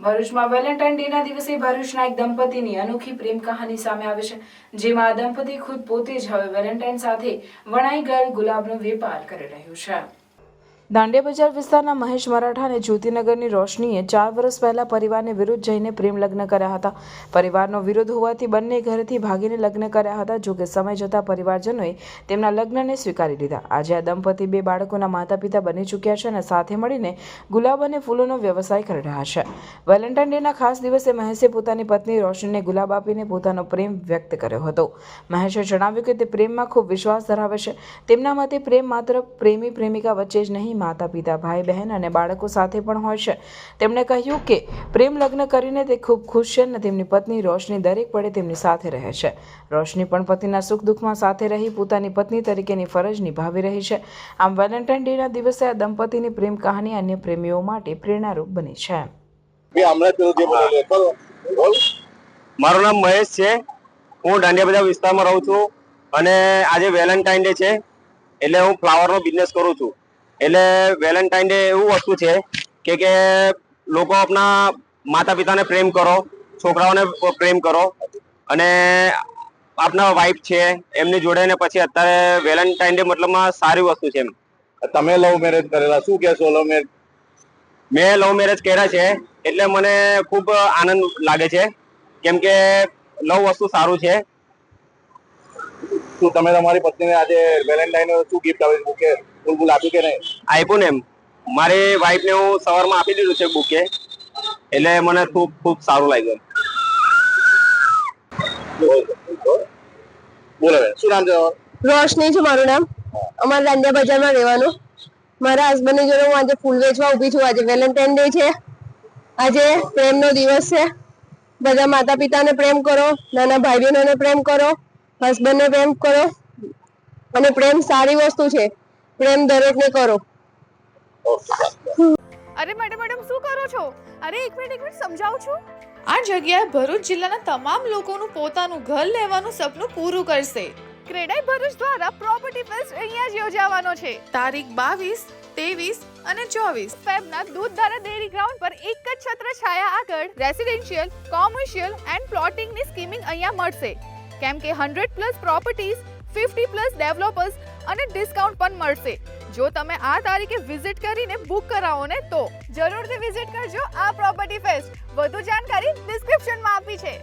ભરૂચમાં વેલેન્ટાઇન ડેના દિવસે ભરૂચના એક દંપતીની અનોખી પ્રેમ કહાની સામે આવે છે, જેમાં આ દંપતી ખુદ પોતે જ હવે વેલેન્ટાઇન સાથે વણાઈ ગયેલ ગુલાબનો વેપાર કરી રહ્યું છે। દાંડિયા બજાર વિસ્તારના મહેશ મરાઠા અને જ્યોતિનગરની રોશનીએ 4 વર્ષ પહેલા પરિવારને વિરુદ્ધ જઈને પ્રેમ લગ્ન કર્યા હતા। પરિવારનો વિરોધ હોવાથી બંને ઘરેથી ભાગીને લગ્ન કર્યા હતા। જોકે સમય જતાં પરિવારજનોએ તેમના લગ્નને સ્વીકારી લીધા। આજે આ દંપતી 2 બાળકોના માતા પિતા બની ચૂક્યા છે અને સાથે મળીને ગુલાબ અને ફૂલોનો વ્યવસાય કરી રહ્યા છે। વેલેન્ટાઇન ડેના ખાસ દિવસે મહેશે પોતાની પત્ની રોશનીને ગુલાબ આપીને પોતાનો પ્રેમ વ્યક્ત કર્યો હતો। મહેશે જણાવ્યું કે તે પ્રેમમાં ખૂબ વિશ્વાસ ધરાવે છે। તેમના મતે પ્રેમ માત્ર પ્રેમી પ્રેમિકા વચ્ચે જ નહીં, માતા પિતા, ભાઈ બહેન અને બાળકો સાથે પણ હોય છે। તેમણે કહ્યું કે પ્રેમ લગ્ન કરીને તે ખૂબ ખુશ છે અને તેમની પત્ની રોશની દરેક પળે તેમની સાથે રહે છે। રોશની પણ પતિના સુખ દુઃખમાં સાથે રહી પોતાની પત્ની તરીકેની ફરજ નિભાવી રહી છે। આમ વેલેન્ટાઇન ડેના દિવસે આ દંપતીની પ્રેમ કહાની અન્ય પ્રેમીઓ માટે પ્રેરણારૂપ બની છે। મારું નામ મહેશ છે। હું દાંડિયા બજાર વિસ્તારમાં રહું છું અને આજે વેલેન્ટાઇન ડે છે એટલે હું ફ્લાવરનો બિઝનેસ કરું છું। એટલે વેલેન્ટાઇન ડે એવું વસ્તુ છે કે લોકો આપણા માતા પિતાને પ્રેમ કરો, છોકરાઓને પ્રેમ કરો અને આપના વાઈફ છે એમની જોડે ને પછી અત્યારે વેલેન્ટાઇન ડે મતલબમાં સારી વસ્તુ છે। તમે લવ મેરેજ કરેલા, શું કહેશો લવ મેરેજ? મેં લવ મેરેજ કર્યા છે એટલે મને ખૂબ આનંદ લાગે છે કેમ કે લવ વસ્તુ સારું છે। શું તમે તમારી પત્નીને આજે વેલેન્ટાઇન શું ગિફ્ટ આપી, બુકે ફૂલ આપ્યું કે નહીં? આપ્યું ને એમ મારી વાઈફને હું સવારમાં આપી દીધું છે બુકે, એટલે મને ખૂબ ખૂબ સારું લાગ્યું। બોલો શું નામ છે? રોશની છે મારું નામ। અમારે દાંડિયા બજારમાં રહેવાનું। મારા હસબન્ડની જોડે હું આજે ફૂલ વેચવા ઊભી છું। આજે વેલેન્ટાઇન ડે છે, આજે પ્રેમનો દિવસ છે। બધા માતા પિતાને પ્રેમ કરો, નાના ભાઈ બહેનોને પ્રેમ કરો, હસબન્ડને પ્રેમ કરો અને પ્રેમ સારી વસ્તુ છે, પ્રેમ દરેકને કરો। અરે મેડમ શું કરો છો? અરે એક મિનિટ સમજાવું છું। આ જગ્યા ભરૂચ જિલ્લાના તમામ લોકોનું પોતાનું ઘર લેવાનું સપનું પૂરું કરશે। ક્રેડાઈ ભરૂચ દ્વારા પ્રોપર્ટી ફેસ્ટ અહીંયા જ યોજાવાનો છે। તારીખ 22, 23 અને 24 ફેબ્રુઆરીના દૂધધારા ડેરી ગ્રાઉન્ડ પર એક જ છત્ર છાયા આગળ રેસિડેન્શિયલ, કોમર્શિયલ એન્ડ પ્લોટિંગની સ્કીમિંગ અહીંયા મળશે, કેમ કે 100+ પ્રોપર્ટીઝ, 50+ ડેવલપર્સ અને ડિસ્કાઉન્ટ પણ મળશે। જો તમે આ તારીખે વિઝિટ કરીને બુક કરાવો ને તો જરૂરથી વિઝિટ કરજો આ પ્રોપર્ટી ફેસ્ટ। વધુ જાણકારી ડિસ્ક્રિપ્શનમાં આપી છે।